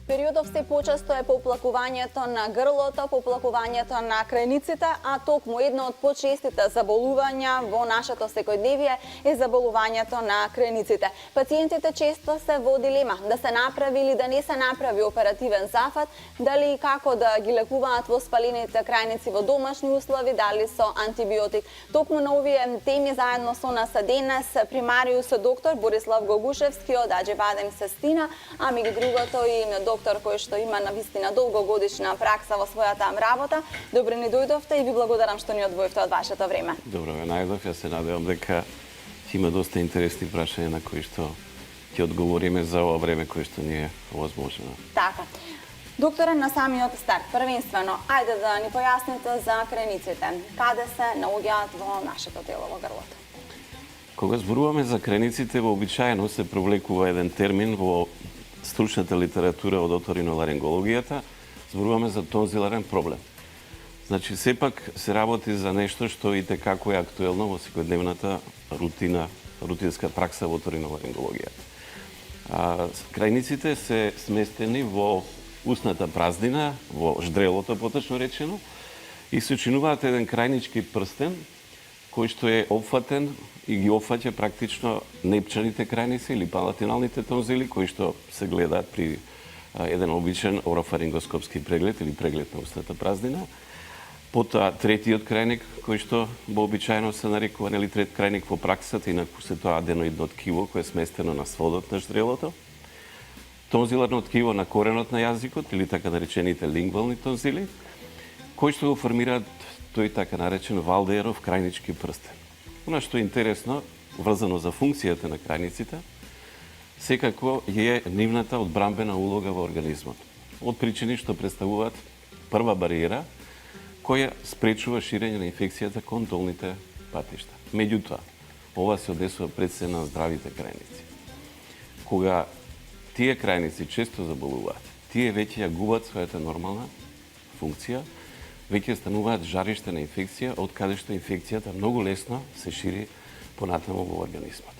Периодов се почесто е поплакувањето на грлото, поплакувањето на крајниците, а токму едно од почестите заболувања во нашето секојдневие е заболувањето на крајниците. Пациентите често се во дилема да се направи или да не се направи оперативен зафат, дали и како да ги лекуваат воспалените крајници во домашни услови, дали со антибиотик. Токму на овие теми заедно со нас денес примариус доктор Борислав Гогушевски од Аџебадем Сестина, а меѓу другото и доктор кој што има навистина долгогодишна пракса во својата работа. Добре ни дојдовте и ви благодарам што ни одвоивте од вашето време. Добро ве најдов, јас се надевам дека ќе има доста интересни прашања на кои што ќе одговориме за ова време кое што ни е овозможено. Така. Докторе, на самиот старт, првенствено, ајде да ни појасните за крајниците. Каде се наоѓаат во нашето тело, во грлото? Кога зборуваме за крајниците, вообичаено се провлекува еден термин во стручната литература од оториноларингологијата, зборуваме за тонзиларен проблем. Значи, сепак се работи за нешто што и текако е актуелно во секојдневната рутинска пракса во оториноларингологијата. Крајниците се сместени во устната празнина, во ждрелото, поточно речено, и се учинуваат еден крајнички прстен, кој што е опфатен и ги опфаќа практично непчаните крајници или палатиналните тонзили, кои што се гледаат при еден обичен орофарингоскопски преглед или преглед на устната празнина. Потоа третиот крајник, кој што вообичаено се нарекува трет крајник во праксата, инаку се тоа аденоидно ткиво кој е сместено на сводот на ждрелото. Тонзиларно ткиво на коренот на јазикот или така наречените лингвални тонзили, кои што го формираат тој така наречен Валдееров крајнички прстен. Она што е интересно, врзано за функцијата на крајниците, секако е нивната одбрамбена улога во организмот. Од причини што представуваат прва бариера, која спречува ширење на инфекцијата кон долните патишта. Меѓутоа, ова се одесува пред се на здравите крајници. Кога тие крајници често заболуваат, тие веќе ја губат својата нормална функција, веќе стануваат жариште на инфекција, од каде што инфекцијата многу лесно се шири понатаму во организмот.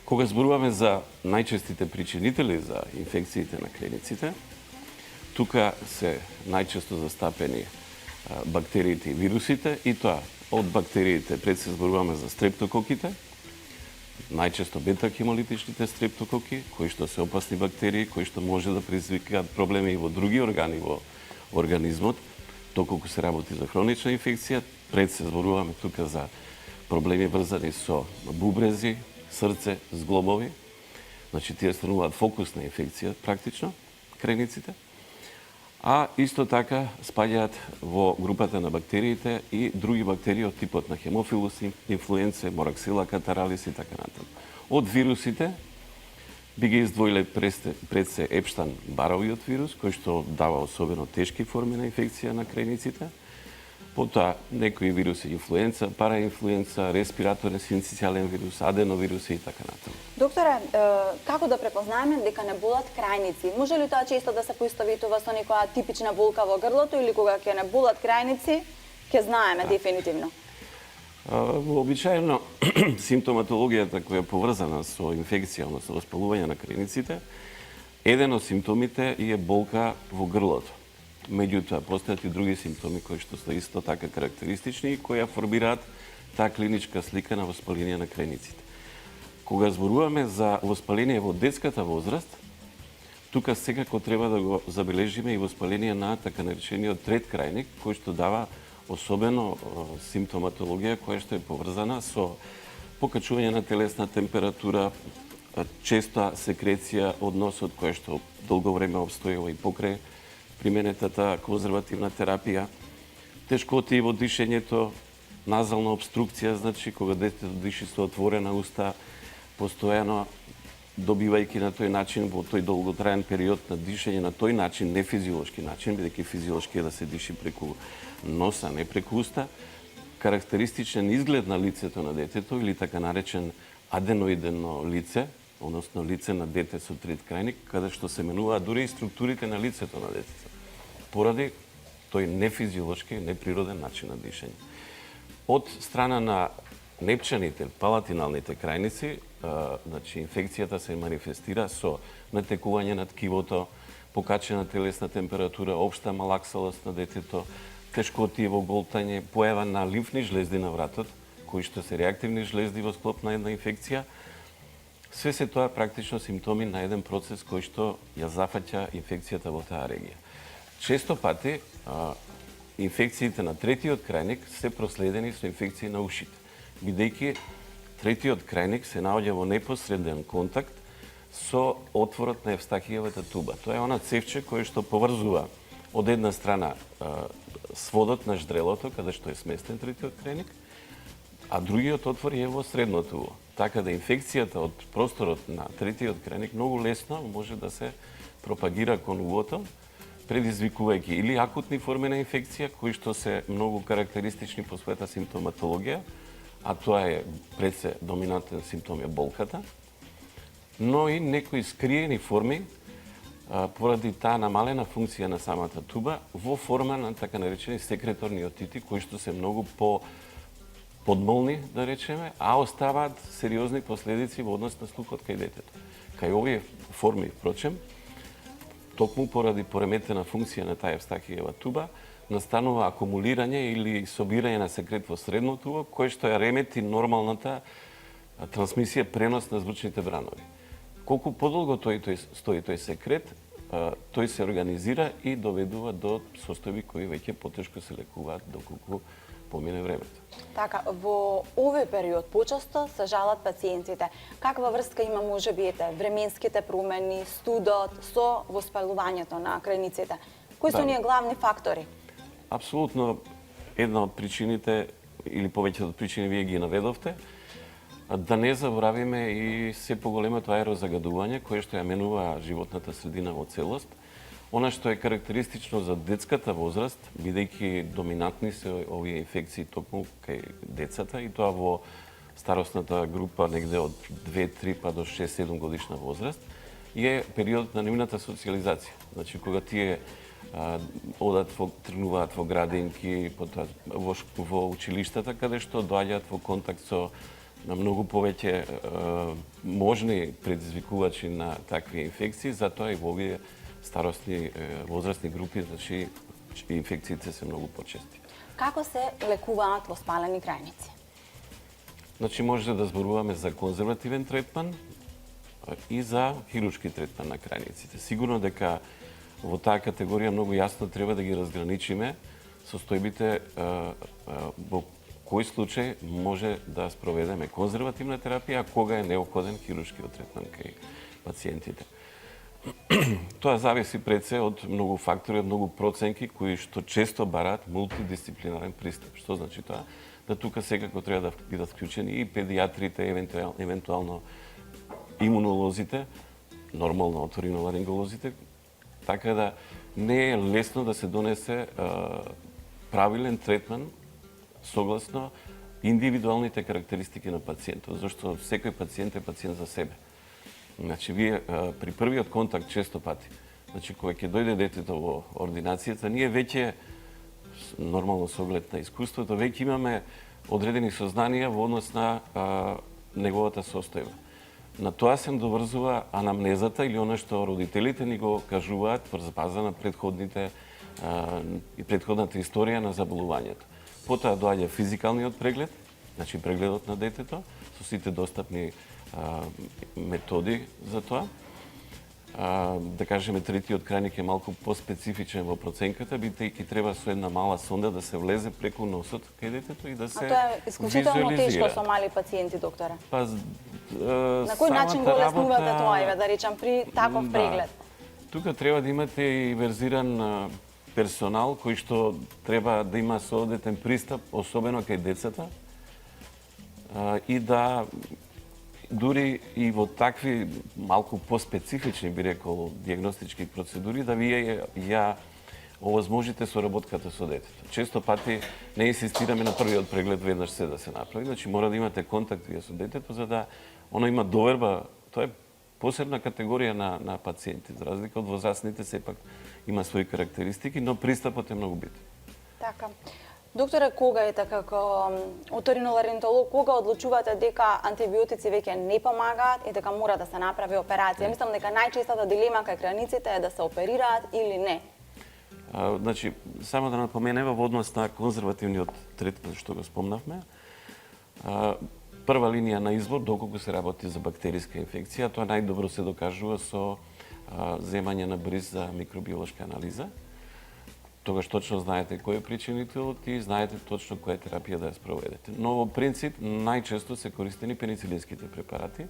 Кога зборуваме за најчестите причинители за инфекциите на крајниците, тука се најчесто застапени бактериите и вирусите, и тоа од бактериите пред се зборуваме за стрептококите, најчесто бета-хемолитичните стрептококи, кои што се опасни бактерии, кои што може да предизвикаат проблеми и во други органи во организмот, доколку се работи за хронична инфекција. Пред се зборуваме тука за проблеми врзани со бубрези, срце, зглобови. Значи, тие стануваат фокус на инфекција практично, крајниците. А исто така спаѓаат во групата на бактериите и други бактерии од типот на хемофилус инфлуенце, мораксила катаралис и така натаму. Од вирусите би ги издвоиле пред се Епштан-Баровиот вирус, кој што дава особено тешки форми на инфекција на крајниците. Потоа некои вируси инфлуенца, параинфлуенца, респираторен синцицијален вирус, аденовируси и така натаму. Докторе, како да препознаеме дека не болат крајници? Може ли тоа често да се поистоветува со некоја типична болка во грлото или кога ќе не болат крајници, ќе знаеме дефинитивно? Вообичаено симптоматологијата која е поврзана со инфекција, односно воспалување на крајниците, еден од симптомите е болка во грлото. Меѓутоа, постојат и други симптоми кои што се исто така карактеристични и кои формираат таа клиничка слика на воспаление на крајниците. Кога зборуваме за воспаление во детската возраст, тука секако треба да го забележиме и воспаление на така наречениот трет крајник, кој што дава особено симптоматологија која што е поврзана со покачување на телесна температура, честа секреција од носот која што долго време обстојува и покрај применетата конзервативна терапија, тешкоти во дишењето, назална обструкција, значи кога детето диши со отворена уста, постојано добивајќи на тој начин во тој долготраен период на дишење на тој начин, не физиолошки начин, бидејќи физиолошки е да се диши преку носа, не преку уста, карактеристичен изглед на лицето на детето или така наречен аденоидено лице, односно лице на дете со трет крајник, каде што се менуваат дури и структурите на лицето на детето, поради тој нефизиолошки, неприроден начин на дишење. Од страна на непчаните, палатиналните крајници, значи инфекцијата се манифестира со натекување на ткивото, покачена телесна температура, општа малаксалост на детето, тешкотии во голтање, појава на лимфни жлезди на вратот, кои што се реактивни жлезди во склоп на една инфекција. Све се тоа практично симптоми на еден процес кој што ја зафаќа инфекцијата во таа регија. Често пати инфекциите на третиот крајник се проследени со инфекции на ушите, бидејќи третиот крајник се наоѓа во непосреден контакт со отворот на Евстахијевата туба. Тоа е она цевче кое што поврзува од една страна сводот на ждрелото, каде што е сместен третиот крајник, а другиот отвор е во средното уво. Така да инфекцијата од просторот на третиот крајник многу лесно може да се пропагира кон увото, предизвикувајќи или акутни форми на инфекција, кои што се многу карактеристични по својата симптоматологија, а тоа е пред се доминантен симптом е болката, но и некои скриени форми поради таа намалена функција на самата туба во форма на така наречени секреторни отити, кои што се многу подмолни, да речеме, а оставаат сериозни последици во однос на слухот кај детето. Кај овие форми, впрочем, токму поради пореметена функција на таа Евстахијева туба, настанува акумулирање или собирање на секрет во средното уво, кој што ја ремети нормалната трансмисија, пренос на звучните бранови. Колку подолго стои тој секрет, тој се организира и доведува до состојби кои веќе потешко се лекуваат доколку помине времето. Така, во овој период почесто се жалат пациентите. Каква врска има можеби временските промени, студот со воспалувањето на крајниците? Кои се оние главни фактори? Апсолутно една од причините или повеќето од причини вие ги наведовте. Да не заборавиме и се поголемото аерозагадување кое што ја менува животната средина во целост. Она што е карактеристично за детската возраст, бидејќи доминантни се овие инфекции токму кај децата и тоа во старосната група негде од 2-3 па до 6-7 годишна возраст, е периодот на нивната социјализација. Значи кога тие тргнуваат во градинки, потоа во училиштата, каде што доаѓаат во контакт со на многу повеќе можни предизвикувачи на такви инфекции, затоа и во овие старосни возрастни групи, значи инфекциите се многу почести. Како се лекуваат воспалени крајници? Значи може да зборуваме за конзервативен третман и за хируршки третман на крајниците. Сигурно дека во таа категорија многу јасно треба да ги разграничиме состојбите во кој случај може да спроведеме конзервативна терапија, а кога е неопходен хируршкиот третман кај пациентите. Тоа зависи пред се од многу фактори, од многу проценки кои што често бараат мултидисциплинарен пристап. Што значи тоа? Да тука секако треба да бидат вклучени и педиатрите, евентуално имунолозите, нормално оториноларинголозите, така да не е лесно да се донесе правилен третман согласно индивидуалните карактеристики на пациентот, зашто секој пациент е пациент за себе. Значи, вие при првиот контакт често пати, значи, кога ќе дојде детето во ординацијата, ние веќе, нормално со оглед на искуството, веќе имаме одредени сознанија во однос на неговата состојба. На тоа се доврзува анамнезата или она што родителите ни го кажуваат врз база на предходната историја на заболувањето. Потоа доаѓа физикалниот преглед, значи прегледот на детето, со сите достапни методи за тоа. Да кажеме, третиот крајник е малку поспецифичен во проценката, бидејќи треба со една мала сонда да се влезе преку носот кај детето и да се визуализира. А тоа е исклучително тешко со мали пациенти, докторе. На кој начин го леснувате тоа, да речам, при таков преглед? Тука треба да имате и верзиран персонал кој што треба да има соодветен пристап, особено кај децата, и да дури и во такви малку поспецифични, би рекол, диагностички процедури, да вие ја овозможите соработката со детето. Често пати не инсистираме на првиот преглед веднаш се да се направи, значи мора да имате контакт со детето за да оно има доверба. Тоа е посебна категорија на пациенти, за разлика од возрастните, сепак има своји карактеристики, но пристапот е многу битен. Така. Докторе, кога како оториноларинтолог, кога одлучувате дека антибиотици веќе не помагаат и дека мора да се направи операција? Мислам дека најчестата дилема кај крајниците е да се оперираат или не. Значи, само да напоменева во однос на конзервативниот третман што го спомнавме. Прва линија на избор, доколку се работи за бактериска инфекција, тоа најдобро се докажува со земање на бриз за микробиолошка анализа. Тогаш точно знаете кој е причинителот и знаете точно која терапија да ја спроведете. Но во принцип најчесто се користени пеницилинските препарати.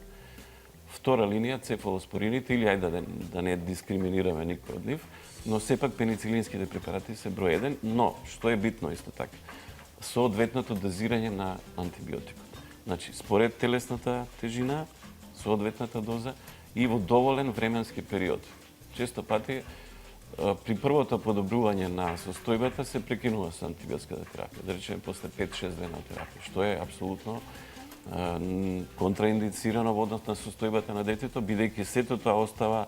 Втора линија цефалоспорините или ајде да не дискриминираме никој од нив, но сепак пеницилинските препарати се број 1, но што е битно исто така, соодветното дозирање на антибиотикот. Значи, според телесната тежина, соодветната доза и во доволен временски период. Често пати при првото подобрување на состојбата се прекинува со антибиотската терапија, да речеме после 5-6 дена терапија, што е апсолутно контраиндицирано во однос на состојбата на детето, бидејќи сето тоа остава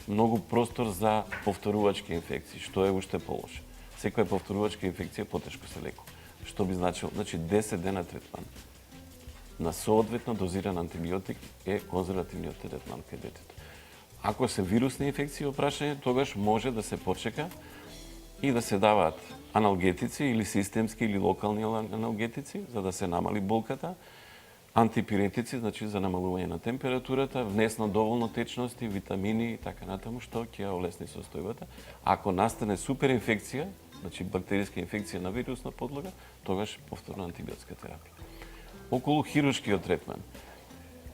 многу простор за повторувачки инфекции, што е уште полошо. Секоја повторувачка инфекција потешко се лекува, што би значило, значи 10 дена третман на соодветно дозиран антибиотик е конзервативниот третман кај детето. Ако се вирусни инфекции во прашање, тогаш може да се почека и да се даваат аналгетици или системски или локални аналгетици за да се намали болката, антипиретици, значи за намалување на температурата, внесна доволно течности, витамини и така натаму, што ќе ја олесни состојбата. Ако настане суперинфекција, значи бактериска инфекција на вирусна подлога, тогаш повторна антибиотска терапија. Околу хируршкиот третман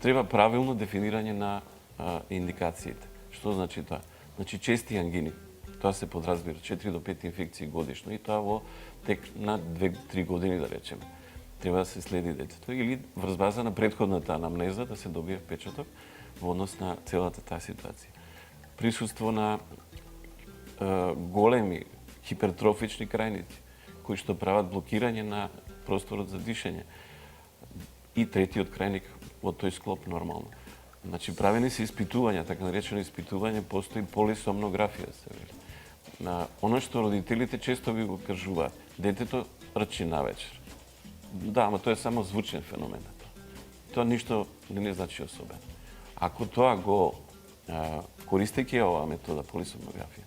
треба правилно дефинирање на индикациите. Што значи тоа? Значи чести ангини. Тоа се подразбира 4 до 5 инфекции годишно и тоа во тек на 2-3 години да речеме. Треба да се следи детето или врз база на претходната анамнеза да се добие впечаток во однос на целата таа ситуација. Присуство на големи хипертрофични крајници кои што прават блокирање на просторот за дишење. И третиот крајник во тој склоп нормално. Значи правени се испитувања, така наречено испитување, постои полисомнографија се вели. Оно што родителите често ви го кажуваат, детето рчи навечер. Да, ама тоа е само звучен феномен. Тоа ништо не значи особено. Ако тоа го користејќи оваа метода полисомнографија,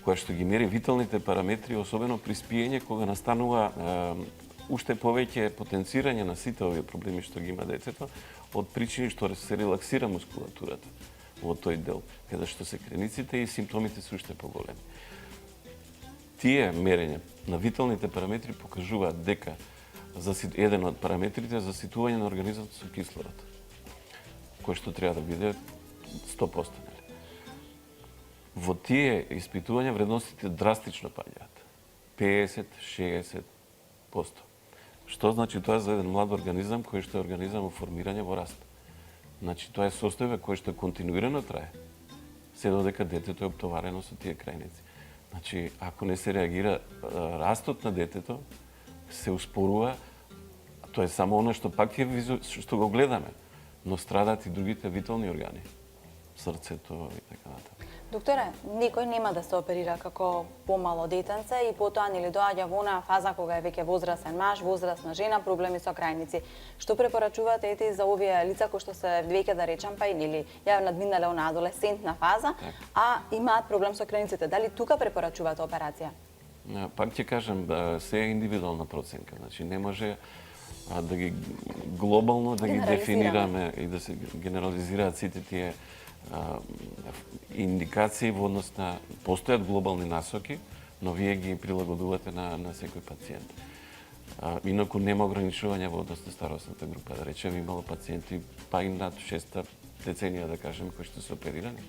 која што ги мери виталните параметри, особено при спиење, кога настанува уште повеќе потенцирање на сите овие проблеми што ги има детето, од причини што се релаксира мускулатурата во тој дел, каде што се крениците и симптомите се уште поголеми. Тие мерења на виталните параметри покажуваат дека еден од параметрите за заситување на организмот со кислород, кој што треба да биде 100%. Во тие испитувања вредностите драстично паѓаат. 50-60%. Што значи тоа за еден млад организам кој што е организам во формирање во раст? Значи тоа е состојба која што континуирано трае, се додека детето е оптоварено со тие крајници. Значи, ако не се реагира, растот на детето се успорува, тоа е само оно што пак е што го гледаме, но страдаат и другите витални органи, срцето и така натаму. Докторе, никој нема да се оперира како помало детенце и потоа нели доаѓа во онаа фаза кога е веќе возрасен маж, возрасна жена, проблеми со крајници. Што препорачувате ети за овие лица кои што се веќе да речам па и нели ја надминале онаа адолесцентна фаза, а имаат проблем со крајниците? Дали тука препорачувате операција? Пак ќе кажам, се е индивидуална проценка. Значи не може да ги глобално да ги дефинираме и да се генерализираат сите тие индикации во однос на постојат глобални насоки, но вие ги прилагодувате на секој пациент. Инаку нема ограничување во однос на старосната група. Да речем, имало пациенти па и над 6 деценија, да кажем, кои што се оперирани.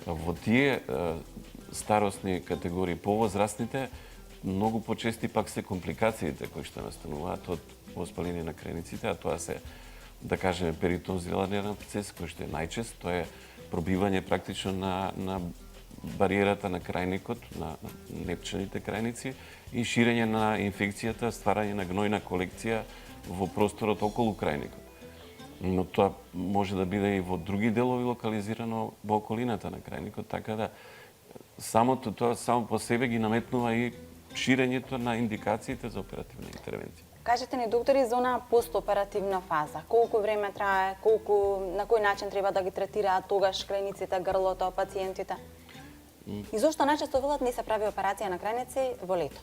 Во тие старосни категории, повозрастните, многу почести пак се компликациите кои што настануваат од воспаление на крениците, а тоа се, да кажеме, перитонзиларен процес, кој што е најчест, тоа е пробивање практично на бариерата на крајникот, на непчените крајници и ширење на инфекцијата, стварање на гнојна колекција во просторот околу крајникот. Но тоа може да биде и во други делови локализирано во околината на крајникот, така да самото тоа само по себе ги наметнува и ширењето на индикациите за оперативна интервенција. Кажете ни, доктори, за она постоперативна фаза. Колку време трае, на кој начин треба да ги третираат тогаш крајниците, грлото, пациентите? И зошто најчесто велат не се прави операција на крајници во лето?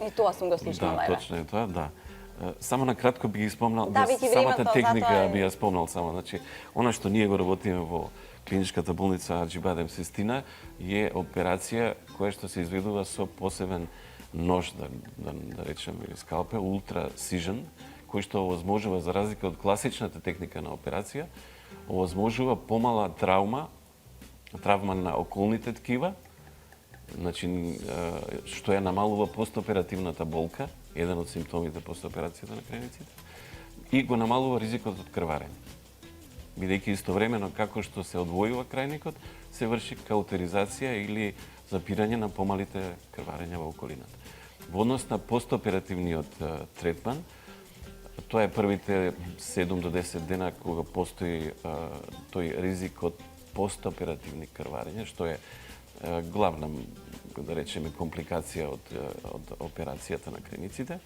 И тоа сум го слушнала. Да, точно е тоа, да. Само на кратко би ги спомнал, Да, самата техника затоа би ја спомнал само. Значи, она што ние го работиме во клиничката болница Аџибадем Систина е операција која што се изведува со посебен нож, да речем, или скалпел, ультрасижен, кој што овозможува, за разлика од класичната техника на операција, овозможува помала травма на околните ткива, значи, што ја намалува постоперативната болка, еден од симптомите постоперацијата на крајниците, и го намалува ризикот од крварење. Бидејќи истовремено како што се одвојува крајникот, се врши каутеризација или запирање на помалите крварења во околината. Во однос на постоперативниот третман, тоа е првите 7 до 10 дена кога постои тој ризик од постоперативни крварења, што е главна, да речеме, компликација од операцијата на крајниците,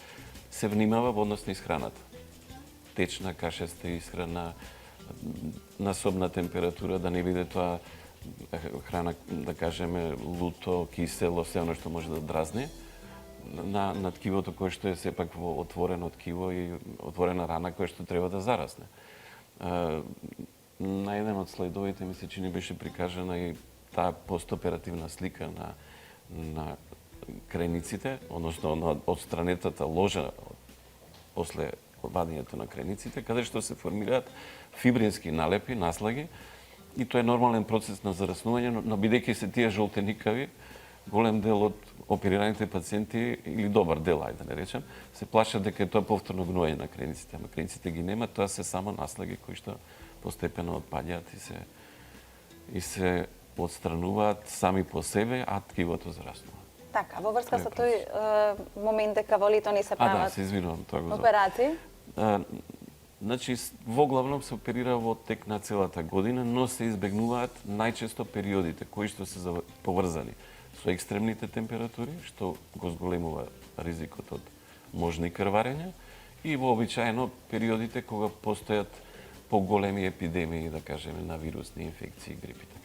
се внимава во однос на исхраната. Течна, кашеста исхрана, насобна температура, да не биде тоа храна, да кажеме, луто, кисело, се оно што може да дразне на ткивото кое што е сепак во отворено ткиво и отворена рана која што треба да зарасне. На еден од слайдовите ми се чини беше прикажана и таа постоперативна слика на крајниците, односно на отстранетата ложа после вадењето на крајниците, каде што се формираат фибрински налепи, наслаги, и тоа е нормален процес на зараснување, но бидејќи се тие жолтеникави, голем дел од оперираните пациенти, или добар дел, ајде да не речем, се плашат дека е тоа повторно гноење на крајниците, ама крајниците ги нема, тоа се само наслаги кои што постепено отпаѓаат и се отстрануваат сами по себе, а ткивото зараснува. Така, во врска со тој момент дека во лето не се прават се извинувам, тоа го операции? Значи, воглавном се оперира во тек на целата година, но се избегнуваат најчесто периодите кои што се поврзани со екстремните температури, што го зголемува ризикот од можни крварења, и вообичаено периодите кога постојат поголеми епидемии, да кажеме, на вирусни инфекции, грипи така.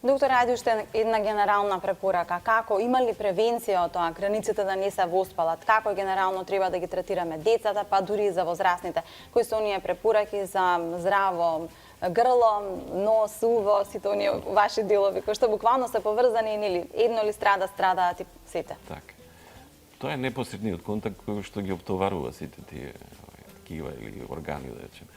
Доктор, ајде уште една генерална препорака. Како, има ли превенција од тоа крајниците да не се воспалат? Како генерално треба да ги третираме децата, па дури и за возрастните? Кои се оние препораки за здраво грло, нос, уво, сите оние ваши делови, кои што буквално се поврзани, нели, едно ли страдаат и сите? Така. Тоа е непосредниот контакт кој што ги оптоварува сите тие ткива или органи, да речем.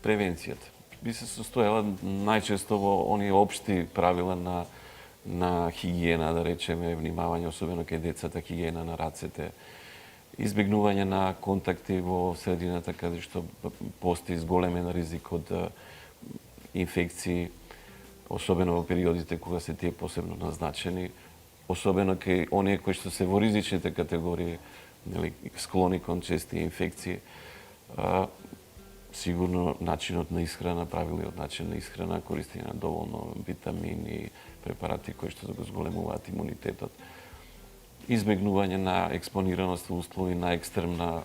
Превенцијата би се состоела најчесто во оние општи правила на хигиена, да речеме, внимавање, особено кај децата, хигиена на рацете, избегнување на контакти во средината каде што постои зголемен ризик од инфекции, особено во периодите кога се тие посебно назначени, особено кај оние кои што се во ризичните категории, нели, склони кон чести инфекции. Сигурно начинот на исхрана, правилниот начин на исхрана, користење на доволно витамини, препарати кои што го зголемуваат имунитетот. Избегнување на експонираност во услови на екстремно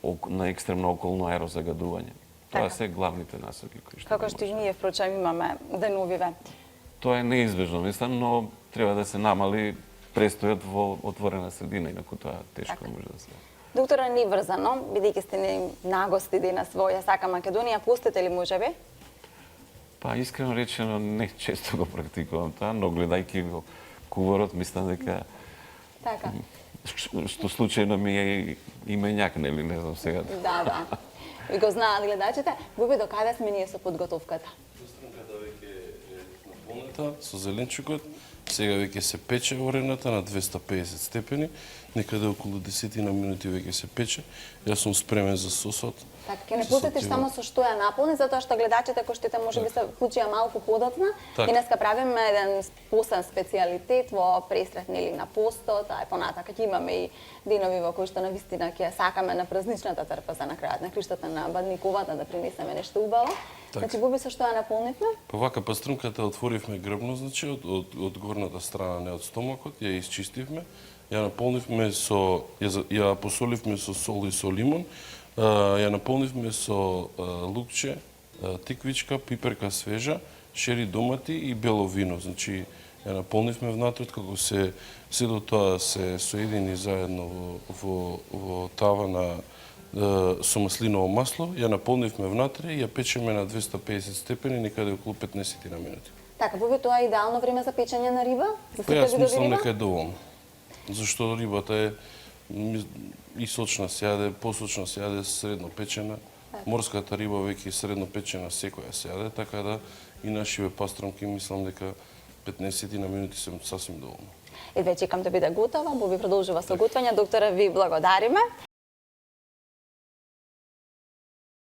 околно аерозагадување. Тоа се главните насоки кои што Како што и ние впрочем имаме деновиве. Тоа е неизбежно, мислам, но треба да се намали престојот во отворена средина, инаку тоа тешко може да се. Доктора, не врзано, бидејќи сте нагости денес во Јасака Македонија, пустите ли можеби? Па, искрено речено, не често го практикувам тоа, но гледајќи го куворот, мислам дека Така. што случајно ми е именјак, нели, не знам сега. Да. Ви го знаат гледачите. Буби, до каде сме ние со подготовката? Постранката веќе е наполнета со зеленчукот. Сега веќе се пече варената на 250 степени. Некаде околу 10 минути веќе се пече. Јас сум спремен за сосот. Така, ќе не посетиш само со што ја наполни, затоа што гледачите кои што можеби се вклучија малку подоцна. И днеска правиме еден посебен специјалитет во пресрет нели на постот, а понатака ќе имаме и денови во кои што навистина ќе сакаме на празничната трпеза на крајот на криштата на Бадниковата да принесеме нешто убаво. Значи, Буби, со што ја наполнивме? Па вака паструнката отворивме грбно, значи од горната страна, не од стомакот, ја исчистивме, ја наполнивме со, ја посоливме со сол и со лимон, ја наполнивме со лукче, тиквичка, пиперка свежа, шери домати и бело вино. Значи, ја наполнивме внатре, како сето тоа се соедини заедно во тава со маслиново масло, ја наполнивме внатре и ја печеме на 250 степени некаде околу 15 на минути. Така, во тоа е идеално време за печење на риба? За Па јас видови мислам риба? дека е доволно. Зашто рибата е и сочна се јаде, посочна се јаде, средно печена. Морската риба веќе е средно печена, секоја се јаде, така да и нашиве пастромки мислам дека 15 на минути се сасвим доволно. Едве чекам да биде готова, Боби продолжува со готвење. Доктора, ви благодариме.